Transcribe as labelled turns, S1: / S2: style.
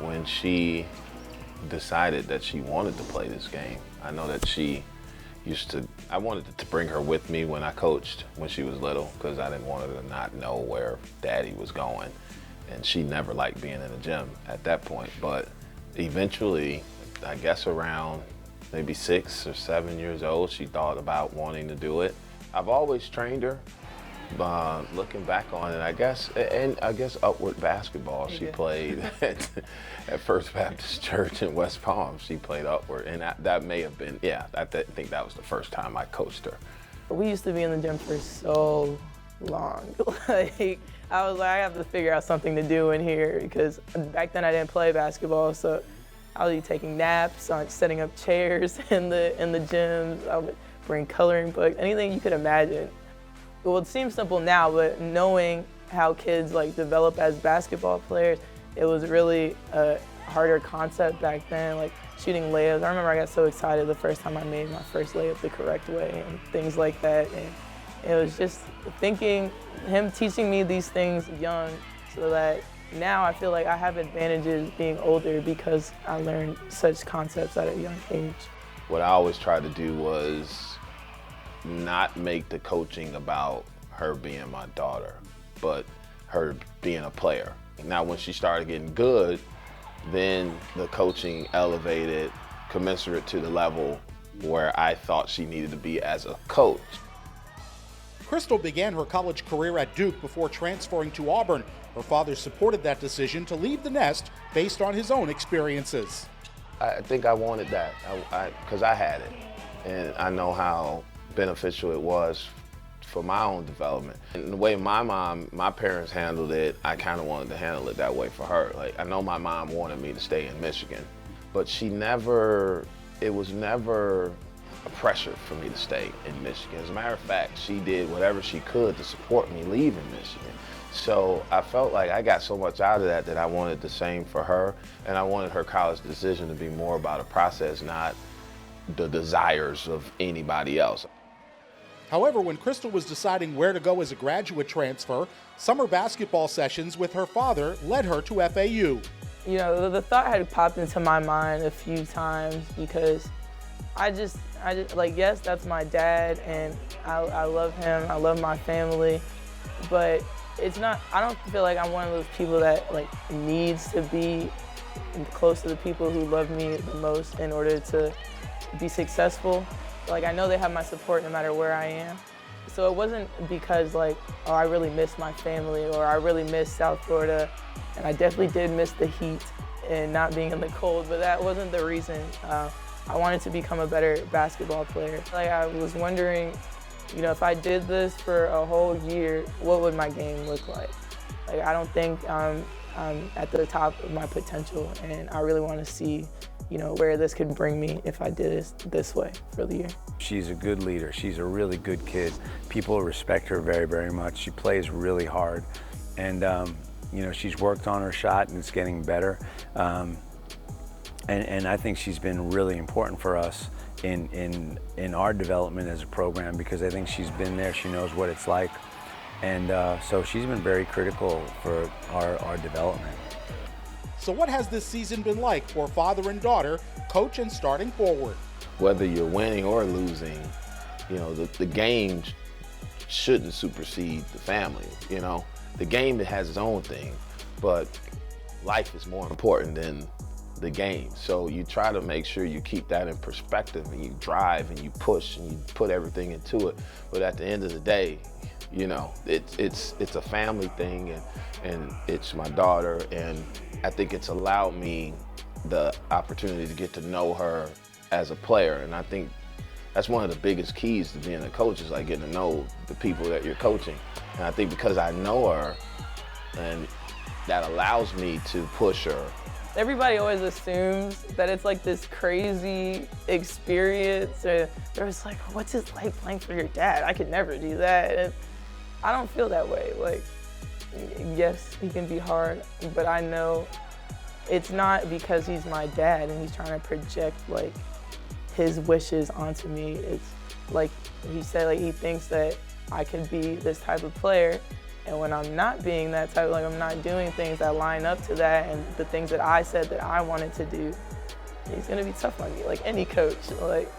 S1: when she decided that she wanted to play this game. I know that I wanted to bring her with me when I coached when she was little, because I didn't want her to not know where Daddy was going. And she never liked being in the gym at that point. But eventually, I guess around maybe 6 or 7 years old, she thought about wanting to do it. I've always trained her. Looking back on it, I guess upward basketball. She played at First Baptist Church in West Palm. She played upward, and that may have been, I think that was the first time I coached her.
S2: We used to be in the gym for so long. Like, I was like, I have to figure out something to do in here, because back then I didn't play basketball, so I would be taking naps, setting up chairs in the gyms. I would bring coloring books, anything you could imagine. Well, it seems simple now, but knowing how kids develop as basketball players, it was really a harder concept back then, like shooting layups. I remember I got so excited the first time I made my first layup the correct way and things like that. And it was just him teaching me these things young, so that now I feel like I have advantages being older because I learned such concepts at a young age.
S1: What I always tried to do was not make the coaching about her being my daughter, but her being a player. Now, when she started getting good, then the coaching elevated commensurate to the level where I thought she needed to be as a coach.
S3: Crystal began her college career at Duke before transferring to Auburn. Her father supported that decision to leave the nest based on his own experiences.
S1: I think I wanted that, because I had it, and I know how beneficial it was for my own development. And the way my parents handled it, I kind of wanted to handle it that way for her. Like, I know my mom wanted me to stay in Michigan, but it was never a pressure for me to stay in Michigan. As a matter of fact, she did whatever she could to support me leaving Michigan. So I felt like I got so much out of that I wanted the same for her, and I wanted her college decision to be more about a process, not the desires of anybody else.
S3: However, when Crystal was deciding where to go as a graduate transfer, summer basketball sessions with her father led her to FAU.
S2: You know, the thought had popped into my mind a few times, because I just yes, that's my dad, and I love him, I love my family, but I don't feel like I'm one of those people that needs to be close to the people who love me the most in order to be successful. I know they have my support no matter where I am. So it wasn't because oh, I really miss my family, or I really miss South Florida. And I definitely did miss the heat and not being in the cold, but that wasn't the reason. I wanted to become a better basketball player. I was wondering, if I did this for a whole year, what would my game look like? I don't think I'm at the top of my potential, and I really want to see where this could bring me if I did it this way for the year.
S4: She's a good leader. She's a really good kid. People respect her very, very much. She plays really hard. And, she's worked on her shot, and it's getting better. And I think she's been really important for us in our development as a program, because I think she's been there. She knows what it's like. And so she's been very critical for our development.
S3: So what has this season been like for father and daughter, coach and starting forward?
S1: Whether you're winning or losing, the game shouldn't supersede the family. The game has its own thing, but life is more important than the game. So you try to make sure you keep that in perspective, and you drive and you push and you put everything into it. But at the end of the day, it's a family thing, and it's my daughter, and I think it's allowed me the opportunity to get to know her as a player. And I think that's one of the biggest keys to being a coach, is getting to know the people that you're coaching. And I think because I know her, and that allows me to push her.
S2: Everybody always assumes that it's this crazy experience. Or they're just what's it like playing for your dad? I could never do that. And I don't feel that way. Yes, he can be hard, but I know it's not because he's my dad and he's trying to project his wishes onto me. It's like he said, he thinks that I could be this type of player, And when I'm not being that type, like I'm not doing things that line up to that and the things that I said that I wanted to do, he's gonna be tough on me, like any coach. Like.